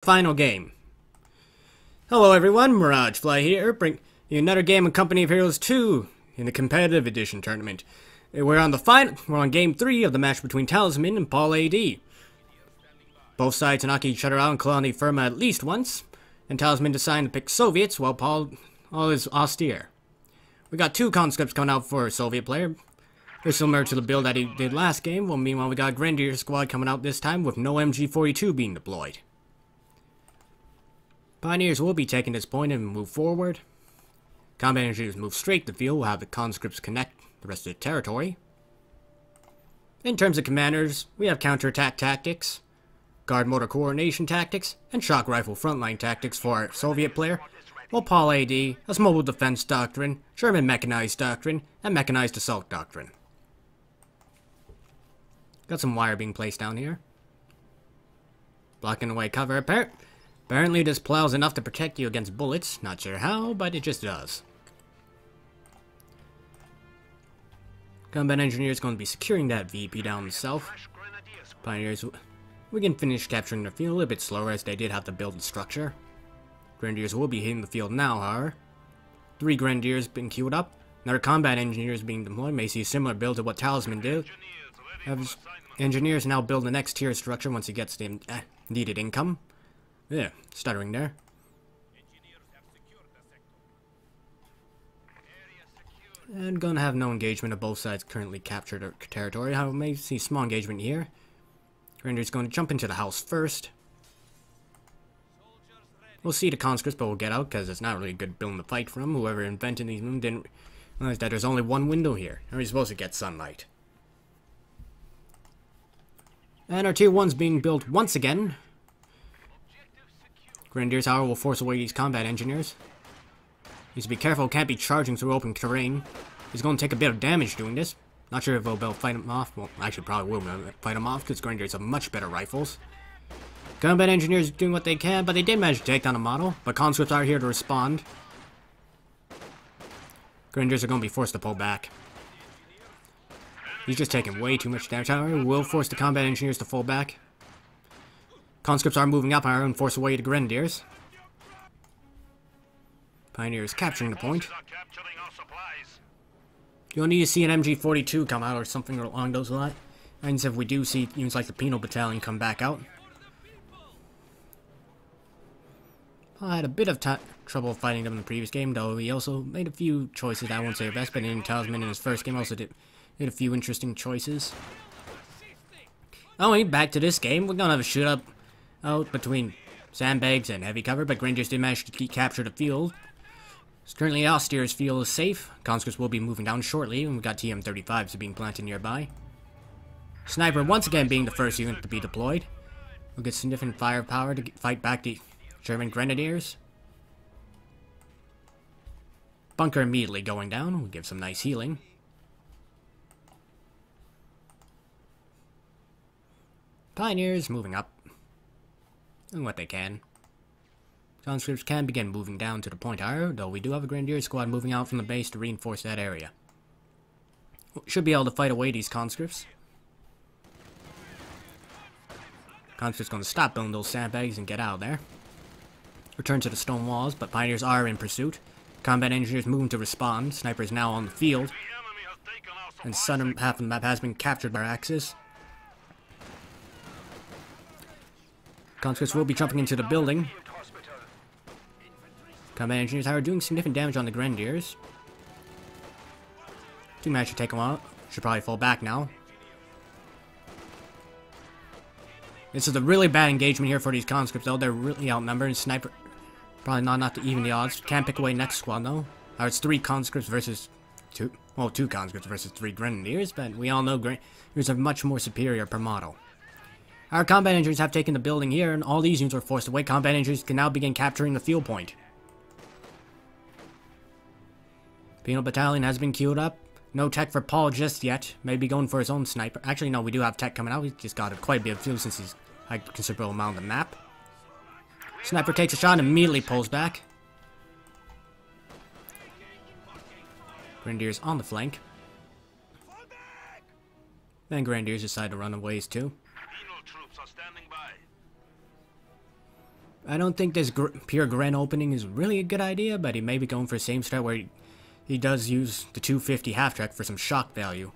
final game. Hello everyone, MirageFly here, bring you another game of Company of Heroes 2 in the competitive edition tournament. We're on game 3 of the match between Talisman and Paul A.D. Both sides knock each other out in Colony Firma at least once, and Talisman decided to pick Soviets while Paul is austere. We got 2 conscripts coming out for a Soviet player. They're similar to the build that he did last game, while meanwhile we got a Grenadier squad coming out this time with no MG42 being deployed. Pioneers will be taking this point and move forward. Combat engineers move straight to the field, will have the conscripts connect the rest of the territory. In terms of commanders, we have counterattack tactics, guard motor coordination tactics, and shock rifle frontline tactics for our Soviet player, while Paul A.D. has mobile defense doctrine, German mechanized doctrine, and mechanized assault doctrine. Got some wire being placed down here. Blocking away cover. Apparently this plow's enough to protect you against bullets. Not sure how, but it just does. Combat engineers going to be securing that VP down south. Pioneers, we can finish capturing the field a bit slower as they did have to build the structure. Grenadiers will be hitting the field now, however. 3 Grenadiers been queued up. Another combat engineers being deployed. May see a similar build to what Talisman did. Engineers now build the next tier structure once he gets the needed income. Yeah, stuttering there. And gonna have no engagement of both sides currently captured their territory. However, may see small engagement here. Grenadier's going to jump into the house first. We'll see the conscripts, but we'll get out because it's not really a good building to fight from. Whoever invented these moves didn't realize that there's only one window here. How are you supposed to get sunlight? And our tier 1's being built once again. Grenadiers, however, will force away these combat engineers. Needs to be careful, can't be charging through open terrain. He's going to take a bit of damage doing this. Not sure if they'll be able to fight him off. Well, actually probably will fight him off because Grenadiers have much better rifles. Combat engineers doing what they can, but they did manage to take down a model. But conscripts are here to respond. Grenadiers are going to be forced to pull back. He's just taking way too much damage. However, we'll force the combat engineers to fall back. Conscripts are moving up, however, and force away the Grenadiers. Pioneers capturing the point. You'll need to see an MG42 come out or something along those lines. And if we do see units like the Penal Battalion come back out. I had a bit of trouble fighting them in the previous game, though he also made a few choices that I won't say are best, but in Talisman in his first game also did a few interesting choices. Anyway, back to this game. We're gonna have a shootout out between sandbags and heavy cover, but Grenadiers did manage to capture the field. Currently, Austere's field is safe. Conscripts will be moving down shortly, and we've got TM-35s being planted nearby. Sniper once again being the first unit to be deployed. We'll get significant firepower to fight back the German Grenadiers. Bunker immediately going down. We'll give some nice healing. Pioneers moving up. Doing what they can. Conscripts can begin moving down to the point higher, though we do have a Grenadier squad moving out from the base to reinforce that area. Should be able to fight away these conscripts. Conscripts going to stop building those sandbags and get out of there. Return to the stone walls, but Pioneers are in pursuit. Combat engineers moving to respond. Sniper is now on the field. And southern half of the map has been captured by our Axis. Conscripts will be jumping into the building. Combat engineers are doing significant damage on the Grenadiers. Do manage to take them out. Should probably fall back now. This is a really bad engagement here for these conscripts, though. They're really outnumbered, and Sniper probably not enough to even the odds. Can't pick away next squad, though. It's 3 conscripts versus 2. Well, 2 conscripts versus 3 Grenadiers, but we all know Grenadiers are much more superior per model. Our combat engineers have taken the building here, and all these units are forced away. Combat engineers can now begin capturing the field point. Penal Battalion has been queued up. No tech for Paul just yet. Maybe going for his own sniper. Actually, no, we do have tech coming out. He's just got quite a bit of fuel since he's had a considerable amount on the map. Sniper takes a shot and immediately pulls back. Grenadiers on the flank. And Grenadiers decide to run away too. I don't think this pure Gren opening is really a good idea, but he may be going for the same strat where he does use the 250 half-track for some shock value.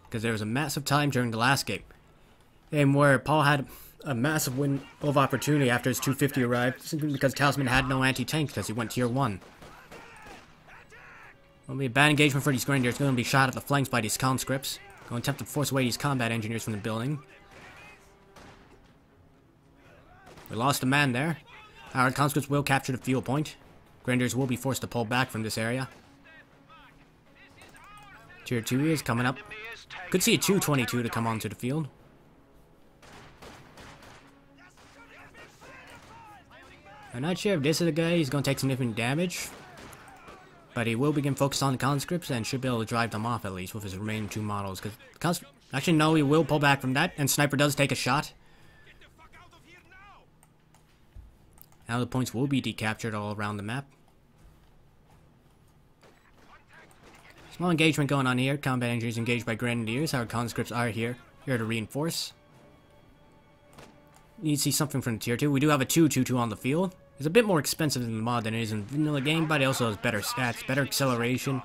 Because there was a massive time during the last game, and where Paul had a massive window of opportunity after his 250 arrived, simply because Talisman had no anti-tank because he went tier 1. Will be a bad engagement for these Grenadiers. Going to be shot at the flanks by these conscripts. Going to attempt to force away these combat engineers from the building. We lost a man there. Our conscripts will capture the fuel point. Grenadiers will be forced to pull back from this area. Tier 2 is coming up. Could see a 222 to come onto the field. I'm not sure if this is the guy who's going to take significant damage. But he will begin focused on the conscripts and should be able to drive them off at least with his remaining 2 models. Because actually, no, he will pull back from that. And Sniper does take a shot. Now the points will be decaptured all around the map. Small engagement going on here. Combat engineers engaged by Grenadiers. Our conscripts are here to reinforce. You need to see something from the tier 2. We do have a 222 on the field. It's a bit more expensive in the mod than it is in the vanilla game, but it also has better stats, better acceleration.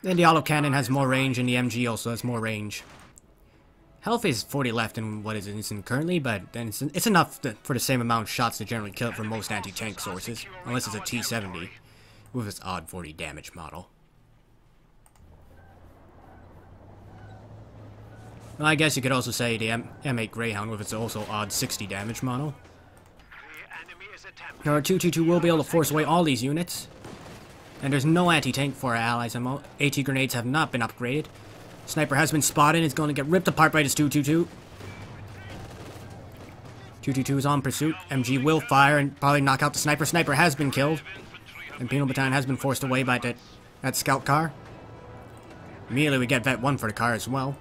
And the autocannon has more range, and the MG also has more range. Health is 40 left in what is instant currently, but then it's enough for the same amount of shots to generally kill it for most anti-tank sources, unless it's a T70 with its odd 40 damage model. Well, I guess you could also say the M8 Greyhound with its also odd 60 damage model. Our 222 will be able to force away all these units. And there's no anti-tank for our allies. AT grenades have not been upgraded. Sniper has been spotted and is going to get ripped apart by this 222. 222 is on pursuit. MG will fire and probably knock out the Sniper. Sniper has been killed. And Penal Battalion has been forced away by that scout car. Immediately we get Vet 1 for the car as well.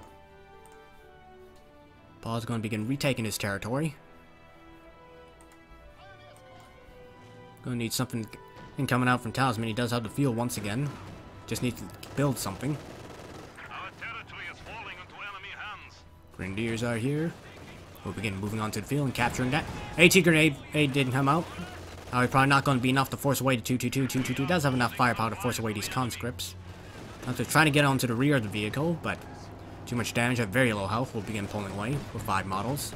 Paul is going to begin retaking his territory. Gonna need something coming out from Talisman. He does have the field once again. Just needs to build something. Our territory is falling into enemy hands. Grenadiers are here. We'll begin moving on to the field and capturing that. AT grenade didn't come out. He's probably not going to be enough to force away the 222. 222 does have enough firepower to force away these conscripts. Now they're trying to get onto the rear of the vehicle, but too much damage at very low health. We'll begin pulling away with 5 models.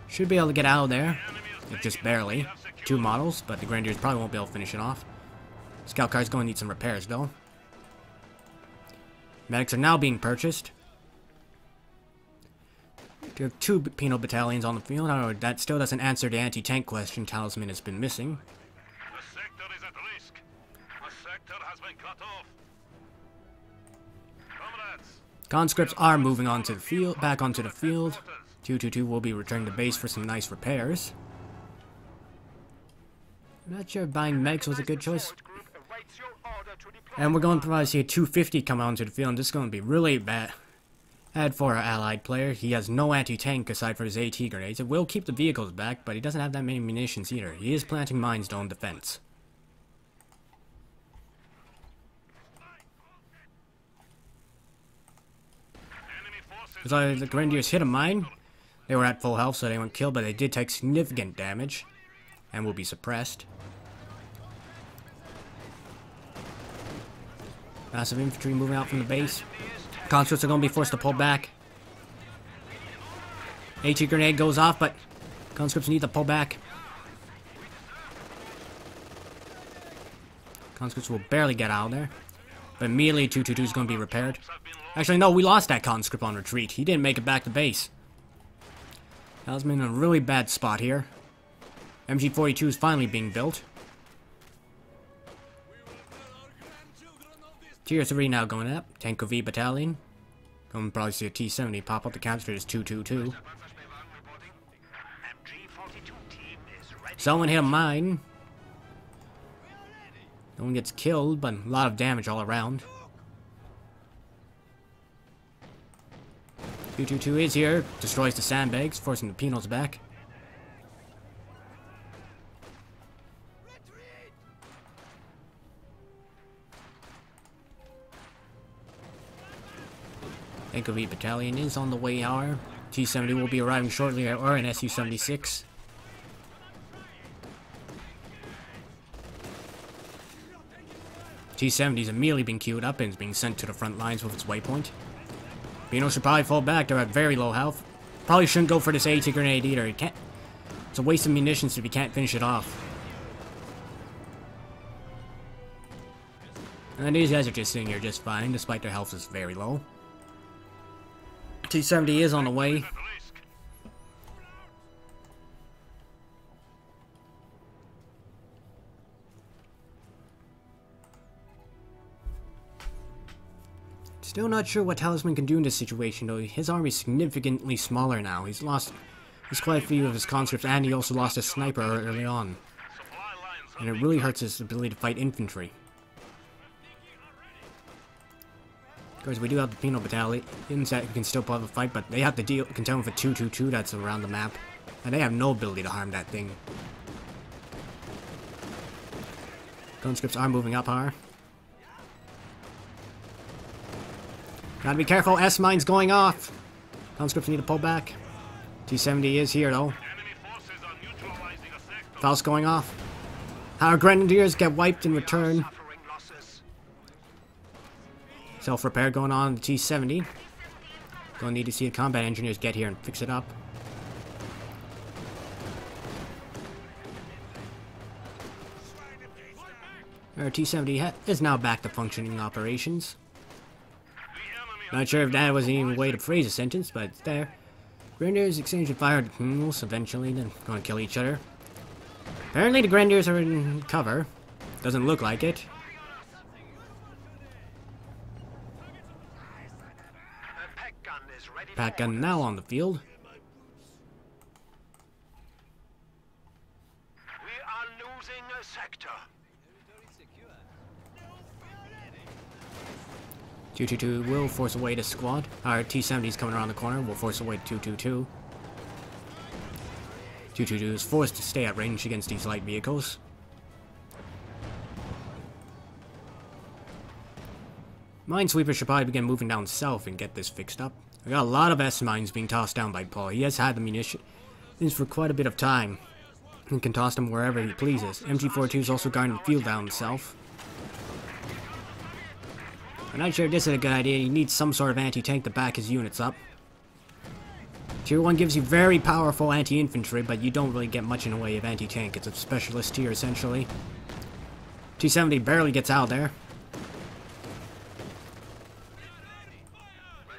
Should be able to get out of there. Just barely. 2 models, but the Grenadiers probably won't be able to finish it off. Scout car's going to need some repairs, though. Medics are now being purchased. We have 2 penal battalions on the field. However, that still doesn't answer the anti-tank question Talisman has been missing. The sector is at risk. The sector has been cut off. Comrades. Conscripts are moving onto the field, back onto the field. 222 will be returning to base for some nice repairs. I'm not sure if buying Megs was a good choice. And we're going to probably see a 250 come onto the field, and this is going to be really bad for our allied player. He has no anti-tank aside for his AT grenades. It will keep the vehicles back, but he doesn't have that many munitions either. He is planting mines though in defense. So the Grenadiers hit a mine. They were at full health, so they weren't killed, but they did take significant damage and will be suppressed. Massive infantry moving out from the base. Conscripts are going to be forced to pull back. AT grenade goes off, but conscripts need to pull back. Conscripts will barely get out of there. But immediately 222 is going to be repaired. Actually, no, we lost that conscript on retreat. He didn't make it back to base. Talisman in a really bad spot here. MG42 is finally being built. Tier 3 now going up. Tanko V Battalion. Going to probably see a T70 pop up to capture this 222. Someone hit a mine. No one gets killed, but a lot of damage all around. 222 is here. Destroys the sandbags, forcing the penals back. Tanko V Battalion is on the way, however. T-70 will be arriving shortly, or an Su-76. T-70's immediately been queued up and is being sent to the front lines with its waypoint. Beano should probably fall back. They're at very low health. Probably shouldn't go for this AT grenade either. It can't. It's a waste of munitions if you can't finish it off. And these guys are just sitting here just fine, despite their health is very low. T-70 is on the way. Still not sure what Talisman can do in this situation, though. His army is significantly smaller now. He's quite a few of his conscripts, and he also lost a sniper early on. And it really hurts his ability to fight infantry. Of course, we do have the penal battalions that can still put up a fight, but they have to contend with a 222 that's around the map. And they have no ability to harm that thing. Conscripts are moving up, however. Gotta be careful, S-mines going off! Conscripts need to pull back. T-70 is here, though. Faust going off. Our Grenadiers get wiped in return. Self-repair going on the T-70. Gonna need to see the combat engineers get here and fix it up. Our T-70 is now back to functioning operations. Not sure if that was even a way to phrase a sentence, but it's there. Grenadiers exchanging fire eventually, then gonna kill each other. Apparently the Grenadiers are in cover. Doesn't look like it. Pack gun now on the field. We are losing a sector. 222 will force away the squad. Our T-70 is coming around the corner. Will force away 222. 222 is forced to stay at range against these light vehicles. Minesweeper should probably begin moving down south and get this fixed up. I got a lot of S-mines being tossed down by Paul. He has had the munitions for quite a bit of time. He can toss them wherever he pleases. MG42 is also guarding the field down south. I'm not sure if this is a good idea. He needs some sort of anti-tank to back his units up. Tier 1 gives you very powerful anti-infantry, but you don't really get much in the way of anti-tank. It's a specialist tier, essentially. T-70 barely gets out there.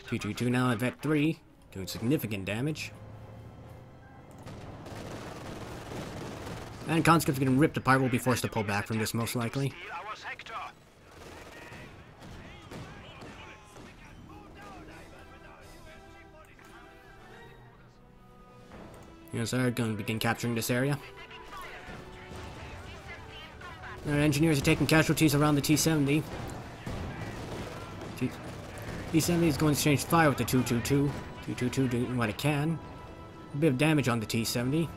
222 now at Vet 3, doing significant damage. And conscripts getting ripped apart will be forced to pull back from this, most likely. Yes, they're going to begin capturing this area. Our engineers are taking casualties around the T-70. T-70 is going to exchange fire with the 222. 222 doing what it can. A bit of damage on the T-70.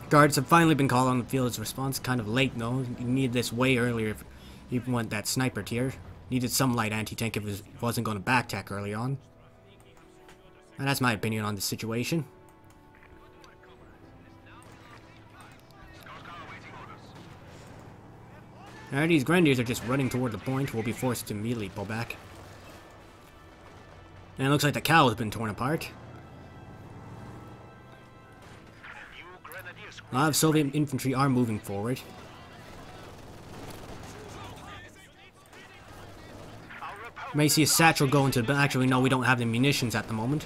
Guards have finally been called on the field as response. Kind of late, though. You needed this way earlier if you want that sniper tier. Needed some light anti-tank if it wasn't going to backtack early on. And that's my opinion on the situation. Alright, these Grenadiers are just running toward the point. We'll be forced to immediately pull back. And it looks like the cow has been torn apart. A lot of Soviet infantry are moving forward. You may see a satchel go into the... But actually, no, we don't have the munitions at the moment.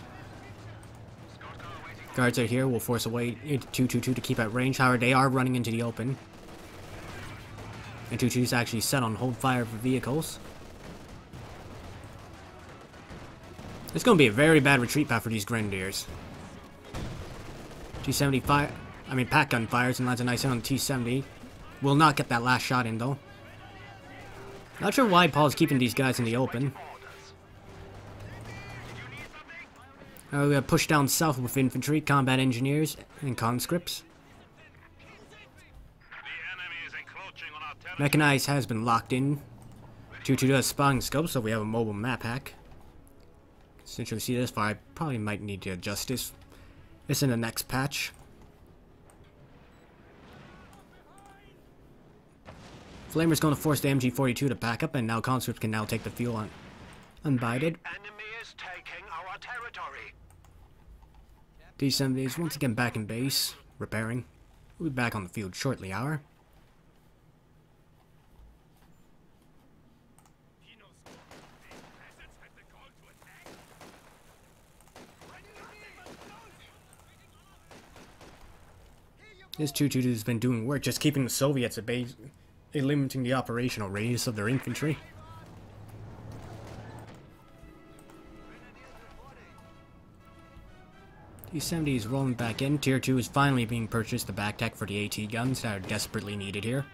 Guards are here. We'll force away 222 to keep at range. However, they are running into the open. And 222 is actually set on hold fire for vehicles. It's going to be a very bad retreat path for these Grenadiers. T-70 pack gun fires and lands a nice hit on the T-70. Will not get that last shot in, though. Not sure why Paul's keeping these guys in the open. We're going to push down south with infantry, combat engineers, and conscripts. Mechanized has been locked in. 222 does spotting scope, so we have a mobile map hack. Since you see this far, I probably might need to adjust this. This in the next patch. Flamer's going to force the MG42 to back up, and now conscripts can now take the field on unbided. Enemy is taking our territory. D-70 is once again back in base, repairing. We'll be back on the field shortly, hour. This 222 has been doing work, just keeping the Soviets at bay, limiting the operational radius of their infantry. T-70 is rolling back in. Tier 2 is finally being purchased, the back tech for the AT guns that are desperately needed here.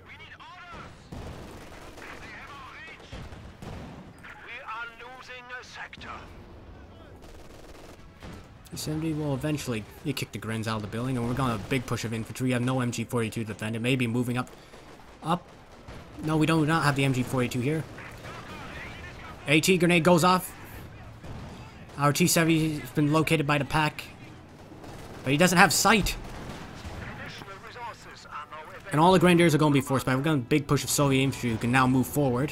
We need orders. They have our reach. We are losing a sector. T-70 will eventually kick the Grins out of the building, and we're going to have a big push of infantry. We have no MG42 to defend it. Maybe moving up. No, we do not have the MG42 here. AT grenade goes off. Our T-70 has been located by the pack, but he doesn't have sight. And all the Grenadiers are going to be forced back. We're going to big push of Soviet infantry who can now move forward.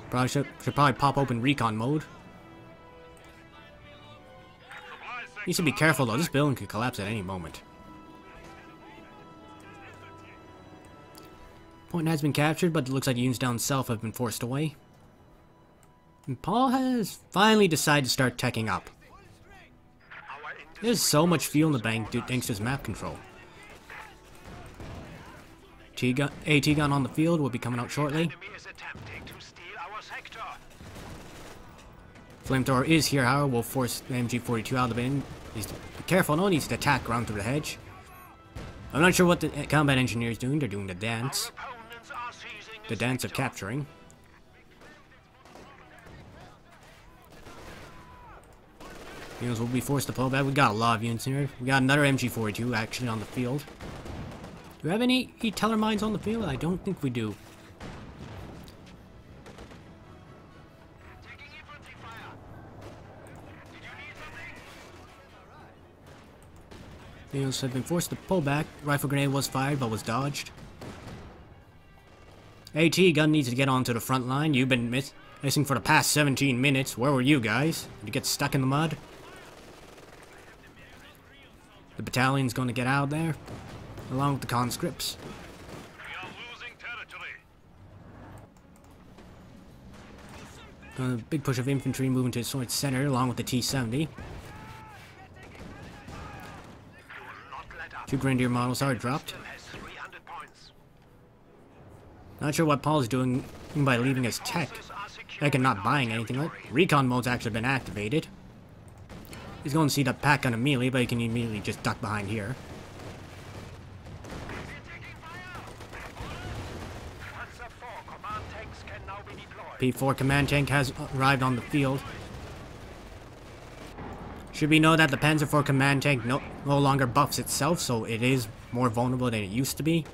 Probably should probably pop open recon mode. Needs to be careful though, this building could collapse at any moment. Point has been captured, but it looks like units down south have been forced away. And Paul has finally decided to start teching up. There's so much fuel in the bank thanks to his map control. AT gun on the field will be coming out shortly. Flamethrower is here, however, will force the MG42 out of the bin. Needs to be careful, no, needs to attack around through the hedge. I'm not sure what the combat engineer is doing, they're doing the dance. The dance of capturing. Units will be forced to pull back. We got a lot of units here. We got another MG42 actually on the field. Do we have any teller mines on the field? I don't think we do. Units have been forced to pull back. Rifle grenade was fired but was dodged. AT gun needs to get onto the front line. You've been missing for the past 17 minutes. Where were you guys? Did you get stuck in the mud? The battalion's going to get out there, along with the conscripts. We are losing territory. A big push of infantry moving to its center, along with the T-70. 2 Grenadier models are dropped. Not sure what Paul's doing by leaving his tech. Tech and not buying anything. Like recon mode's actually been activated. He's going to see the pack on immediately, but he can immediately just duck behind here. P4 command tank has arrived on the field. Should we know that the Panzer IV command tank no longer buffs itself, so it is more vulnerable than it used to be.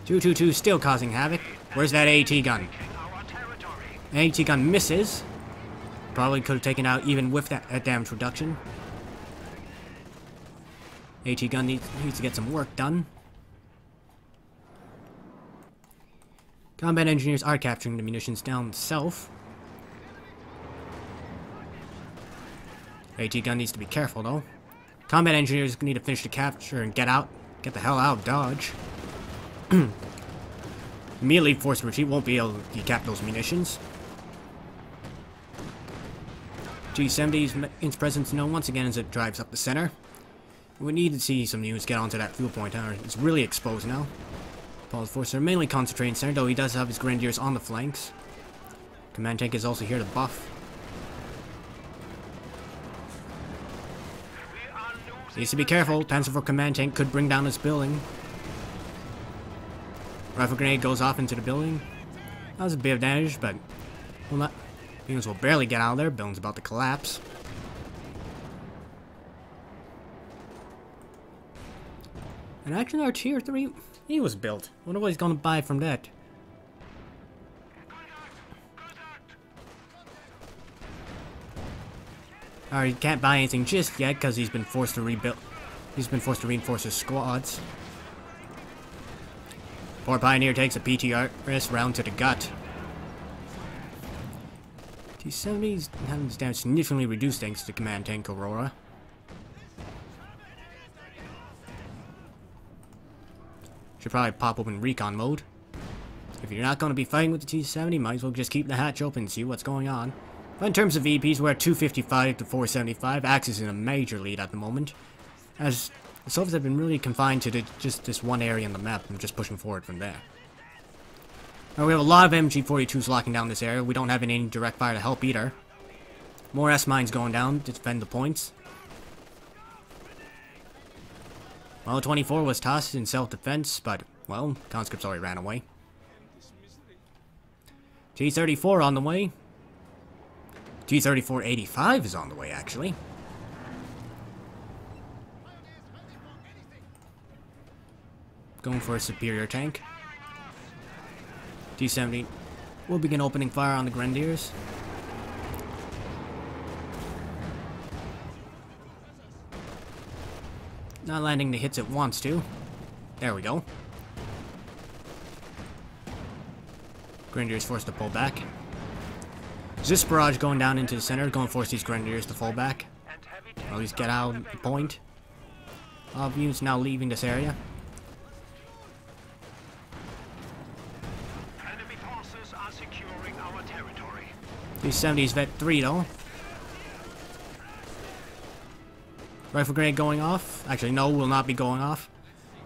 222 still causing havoc. Where's that AT gun? AT gun misses. Probably could have taken out even with that damage reduction. AT gun needs to get some work done. Combat engineers are capturing the munitions down south. AT gun needs to be careful though. Combat engineers need to finish the capture and get the hell out of Dodge. Immediately forced retreat won't be able to decap those munitions. G70's its presence known once again as it drives up the center. We need to see some units get onto that fuel point. It's really exposed now. Paul's forces are mainly concentrating center, though he does have his Grenadiers on the flanks. Command tank is also here to buff. Needs to be careful. Panzer IV command tank could bring down this building. Rifle grenade goes off into the building. That was a bit of damage, but will not. Units will barely get out of there. Building's about to collapse. And actually, our tier 3 He was built. Wonder what he's gonna buy from that. Alright, he can't buy anything just yet because he's been forced to rebuild. He's been forced to reinforce his squads. Poor Pioneer takes a PTRS round to the gut. T-70's handles damage significantly reduced thanks to the command tank Aurora. Should probably pop open recon mode. If you're not going to be fighting with the T-70, might as well just keep the hatch open and see what's going on. But in terms of VPs, we're at 255 to 475. Axis is in a major lead at the moment, as the Soviets have been really confined to just this one area on the map and just pushing forward from there. Now, we have a lot of MG-42s locking down this area. We don't have any direct fire to help either. More S-mines going down to defend the points. Well, 24 was tossed in self-defense, but, well, conscripts already ran away. T-34 on the way. T-34-85 is on the way, actually. Going for a superior tank. T-70 will begin opening fire on the Grenadiers. Not landing the hits it wants to. There we go. Grenadiers forced to pull back. This barrage going down into the center, going to force these Grenadiers to fall back. Or at least get out of the point. All of units now leaving this area. Enemy forces are securing our territory. These 70s vet 3 though. Rifle grenade going off. Actually, no, will not be going off.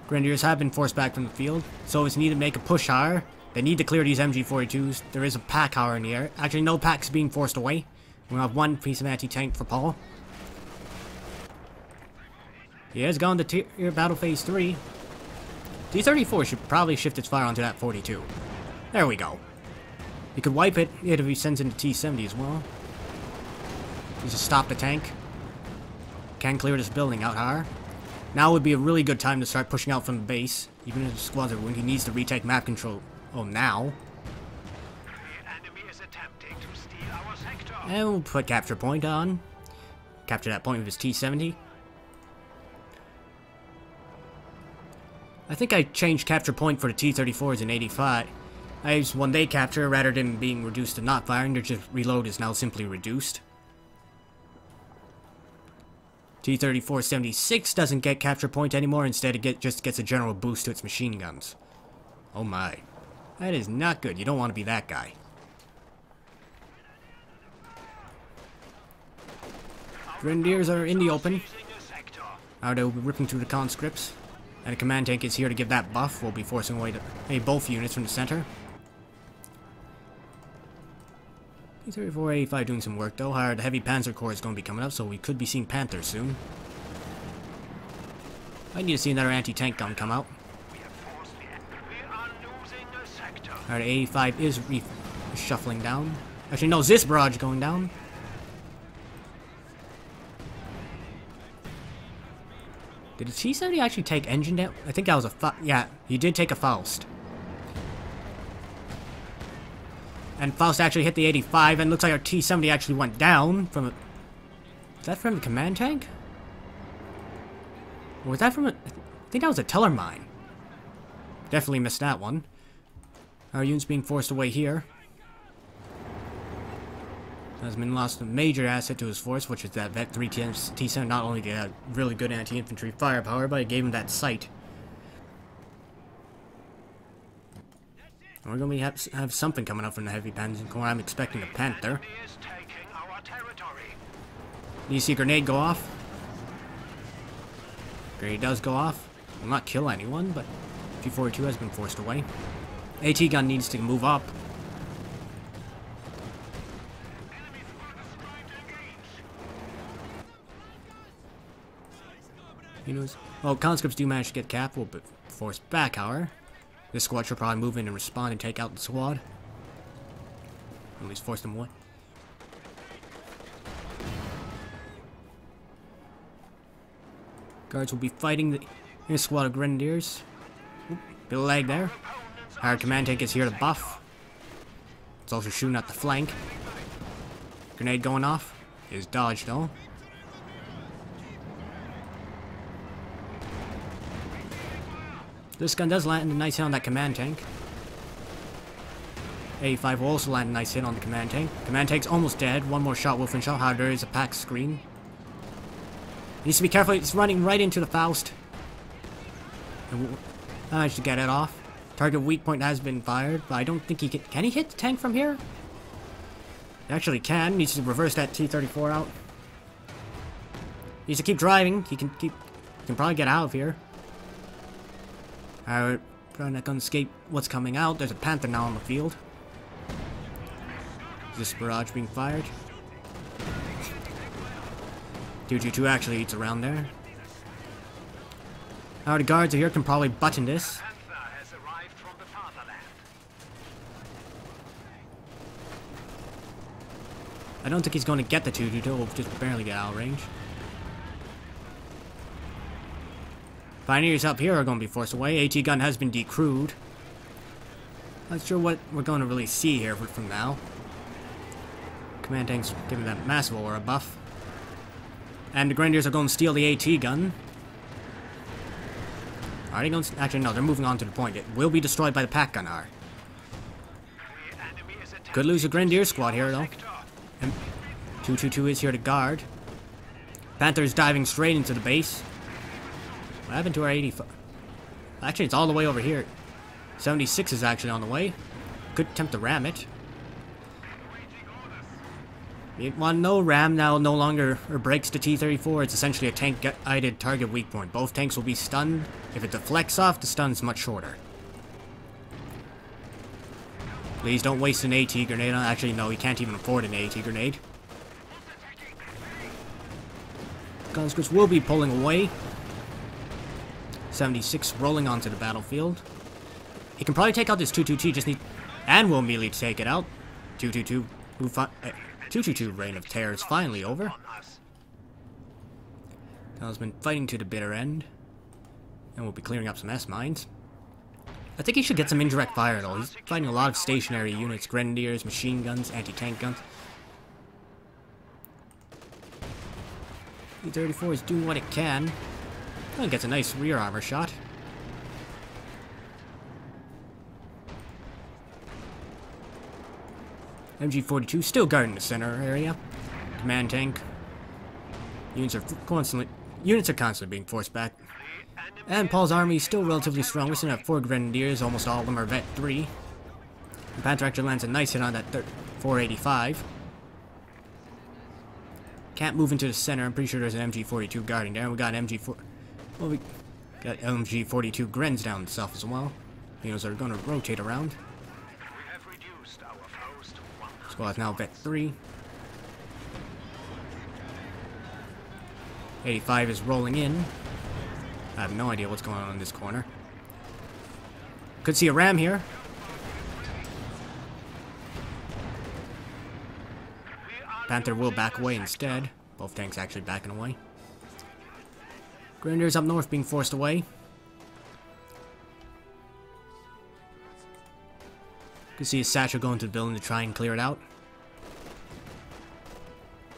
Grenadiers have been forced back from the field, so it's need to make a push higher. They need to clear these MG-42s. There is a pack higher in the air. Actually, no packs being forced away. We'll have one piece of anti-tank for Paul. He has gone to tier battle phase 3. T-34 should probably shift its fire onto that 42. There we go. He could wipe it if he sends in the T-70 as well. He just stop the tank. Can clear this building out higher. Now would be a really good time to start pushing out from the base. Even if the squads are weak, he needs to retake map control. Oh, now. The enemy is attempting to steal our sector. And we'll put capture point on. Capture that point with his T-70. I think I changed capture point for the T-34s in 85. When they capture, rather than being reduced to not firing, their just reload is now simply reduced. T-34-76 doesn't get capture point anymore, instead it just gets a general boost to its machine guns. Oh my. That is not good, you don't want to be that guy. Grenadiers are in the open. Now they'll be ripping through the conscripts. And a command tank is here to give that buff. We'll be forcing away both units from the center. T-34-85 doing some work though. The heavy Panzer Corps is going to be coming up, so we could be seeing Panthers soon. I need to see another anti-tank gun come out. Alright, 85 is shuffling down. Actually, no, this barrage going down. Did the T-70 actually take engine down? I think that was a yeah, he did take a Faust. And Faust actually hit the 85, and looks like our T-70 actually went down from a... Is that from the command tank? Or was that from a... I think that was a Teller mine. Definitely missed that one. Our unit's being forced away here. Talisman lost a major asset to his force, which is that Vet 3 T-70 not only did have really good anti-infantry firepower, but it gave him that sight. We're going to have something coming up from the heavy Panzer Corps. I'm expecting a Panther. Do you see a grenade go off? Grenade does go off. Will not kill anyone, but T-42 has been forced away. AT gun needs to move up. You know, well, conscripts do manage to get cap, but forced back, however. This squad should probably move in and respond and take out the squad. At least force them away. Guards will be fighting the squad of Grenadiers. Bit of lag there. Our command tank is here to buff. It's also shooting at the flank. Grenade going off. Is dodged though. This gun does land a nice hit on that command tank. 85 will also land a nice hit on the command tank. Command tank's almost dead. One more shot will finish out. However, there is a pack screen. Needs to be careful. It's running right into the Faust. And managed to get it off. Target weak point has been fired, but I don't think he can. Can he hit the tank from here? He actually can. Needs to reverse that T-34 out. Needs to keep driving. He can probably get out of here. Alright, probably not gonna escape what's coming out. There's a Panther now on the field. Is this barrage being fired? 222 actually eats around there. Now the guards here can probably button this. I don't think he's going to get the 222. We'll just barely get out of range. Pioneers up here are going to be forced away. AT gun has been decrewed. Not sure what we're going to really see here from now. Command tank's giving that massive aura buff. And the Grenadiers are going to steal the AT gun. Are they going to... Actually, no, they're moving on to the point. It will be destroyed by the pack gunner. Could lose a Grenadier squad here, though. And 222 is here to guard. Panther's diving straight into the base. What happened to our 85? Actually, it's all the way over here. 76 is actually on the way. Could attempt to ram it. No ram now no longer breaks the T-34. It's essentially a tank-guided target weak point. Both tanks will be stunned. If it deflects off, the stun's much shorter. Please don't waste an AT grenade on. Actually, no, he can't even afford an AT grenade. Conscripts will be pulling away. 76 rolling onto the battlefield. He can probably take out this 222. Just need, and will immediately take it out. 222. 222 reign of terror is finally over. Talisman fighting to the bitter end, and we'll be clearing up some S mines. I think he should get some indirect fire though. He's fighting a lot of stationary units, grenadiers, machine guns, anti-tank guns. T-34 is doing what it can. Oh, gets a nice rear armor shot. MG42 still guarding the center area. Command tank. Units are constantly being forced back. And Paul's army is still relatively strong. We're still at 4 Grenadiers, almost all of them are Vet 3. The Panther actually lands a nice hit on that 485. Can't move into the center. I'm pretty sure there's an MG42 guarding there. We got MG42 Grens down south as well. Those are going to rotate around. Squad's now Vet 3. 85 is rolling in. I have no idea what's going on in this corner. Could see a ram here. Panther will back away instead. Both tanks actually backing away. Grenadiers up north being forced away. Could see a satchel going to the building to try and clear it out.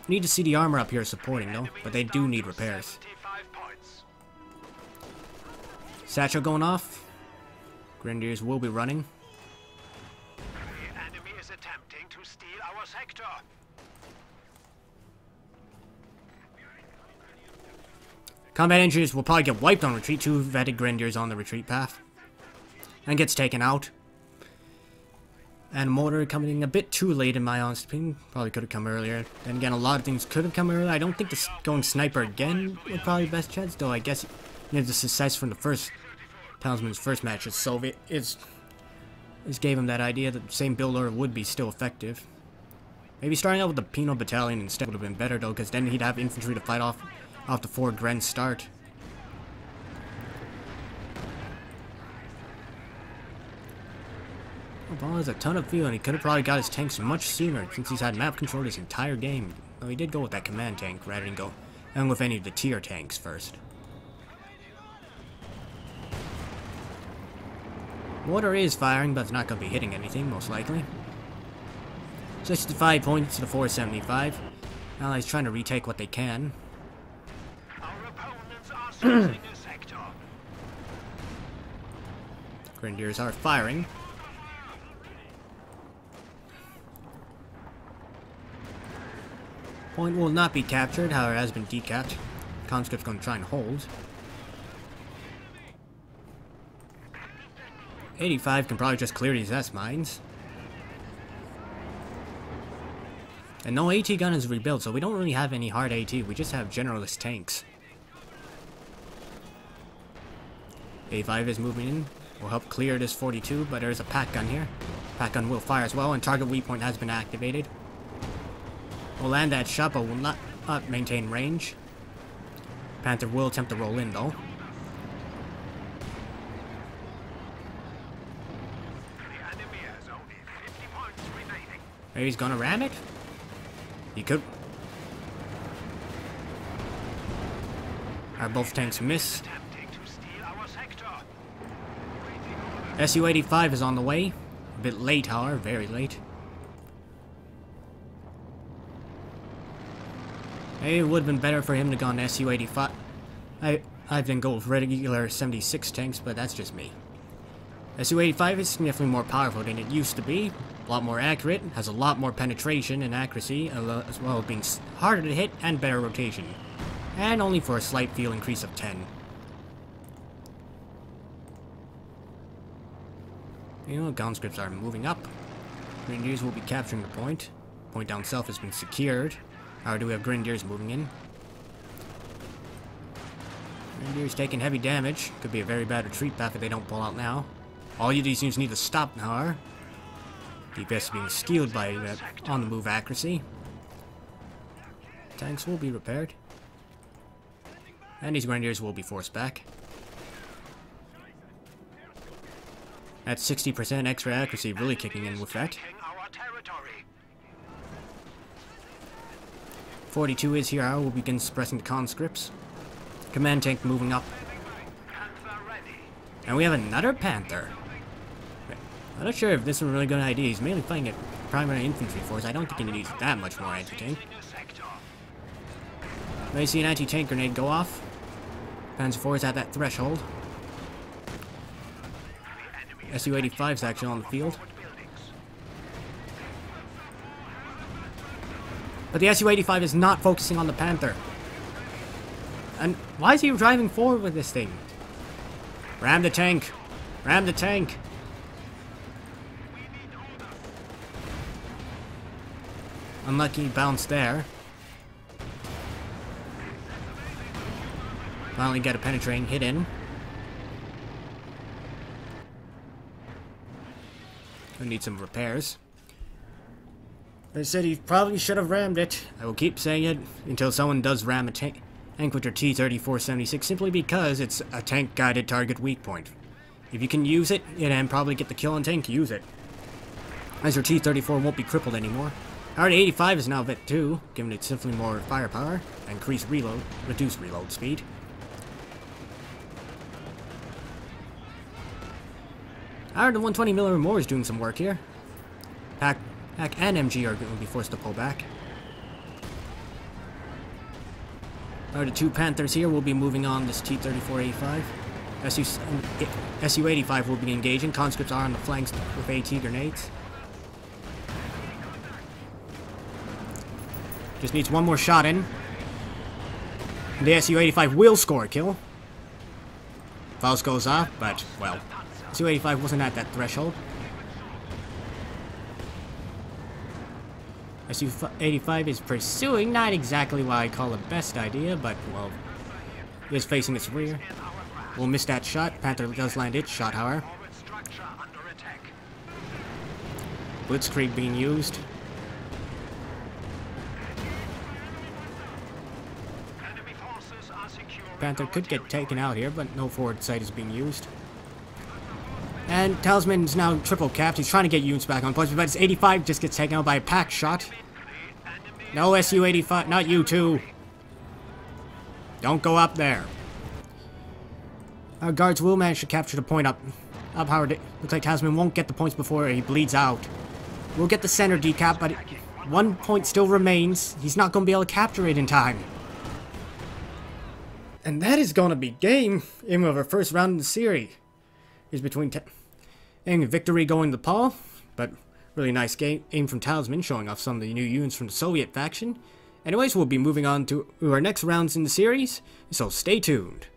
Need to see the armor up here supporting though, but they do need repairs. Satchel going off. Grenadiers will be running. The enemy is attempting to steal our sector. Combat engineers will probably get wiped on retreat. 2 vetted Grenadiers on the retreat path. And gets taken out. And mortar coming a bit too late in my honest opinion. Probably could have come earlier. Then again, a lot of things could have come earlier. I don't think going sniper again would probably be the best chance. Though I guess the success from the first Talisman's first match is Soviet. It gave him that idea that the same build order would be still effective. Maybe starting out with the Penal Battalion instead would have been better though, because then he'd have infantry to fight off the 4 Gren start. Paul has a ton of fuel, and he could have probably got his tanks much sooner since he's had map control this entire game. Though he did go with that command tank rather than go with any of the tier tanks first. Mortar is firing, but it's not going to be hitting anything, most likely. 65 points to the 475. Allies trying to retake what they can. Our opponents are seizing a sector. Grenadiers are firing. Point will not be captured, however, has been decapped. Conscript's going to try and hold. 85 can probably just clear these S-mines. And no AT gun is rebuilt, so we don't really have any hard AT, we just have generalist tanks. 85 is moving in, will help clear this 42, but there's a pack gun here. Pack gun will fire as well, and target weak point has been activated. We'll land that shot, but will not maintain range. Panther will attempt to roll in, though. The enemy has only 50 points remaining. Maybe he's gonna ram it? He could. Are both tanks miss? Attempting to steal our sector. Su-85 is on the way. A bit late, however, very late. Maybe it would have been better for him to go on Su-85. I've been go with regular 76 tanks, but that's just me. Su-85 is significantly more powerful than it used to be. A lot more accurate, has a lot more penetration and accuracy, as well as being harder to hit and better rotation. And only for a slight fuel increase of 10. You know, conscripts are moving up. Grenadiers will be capturing the point. Point down south has been secured. How do we have Grenadiers moving in? Grenadiers taking heavy damage. Could be a very bad retreat path if they don't pull out now. All of these units need to stop now. DPS being skewed by on-the-move accuracy. Tanks will be repaired. And these Grenadiers will be forced back. That 60% extra accuracy really kicking in with that. Our territory. 42 is here. I will begin suppressing the conscripts. Command tank moving up. Panther ready. And we have another Panther. I'm not sure if this is a really good idea. He's mainly fighting a primary infantry force. I don't think he needs that much more anti-tank. I see an anti-tank grenade go off. Panzer IV is at that threshold. Su-85 is actually on the field. But the Su-85 is not focusing on the Panther. And why is he driving forward with this thing? Ram the tank! Ram the tank! Unlucky bounce there. Finally get a penetrating hit in. We need some repairs. I said he probably should have rammed it. I will keep saying it until someone does ram a tank with your T-3476, simply because it's a tank-guided target weak point. If you can use it and probably get the kill on tank, use it. As your T-34 won't be crippled anymore. Our 85 is now vet 2, giving it simply more firepower, increased reload, reduced reload speed. Our the 120mm more is doing some work here. Pack and MG are going to be forced to pull back. Our the two Panthers here will be moving on this T-34-85. Su-85 will be engaging. Conscripts are on the flanks with AT grenades. Just needs one more shot in. And the Su-85 will score a kill. Faust goes off, but, well, Su-85 wasn't at that threshold. Su-85 is pursuing, not exactly what I call the best idea, but, well, he is facing its rear. We'll miss that shot. Panther does land its shot, however. Blitzkrieg being used. Panther could get taken out here, but no forward sight is being used. And Talisman is now triple capped. He's trying to get units back on points, but his 85 just gets taken out by a pack shot. No Su-85, not you two. Don't go up there. Our guards will manage to capture the point up Outpowered. Looks like Talisman won't get the points before he bleeds out. We'll get the center decap, but 1 point still remains. He's not going to be able to capture it in time. And that is going to be game of our first round in the series. Is between and victory going to Paul, but really nice aim from Talisman, showing off some of the new units from the Soviet faction. Anyways, we'll be moving on to our next rounds in the series, so stay tuned.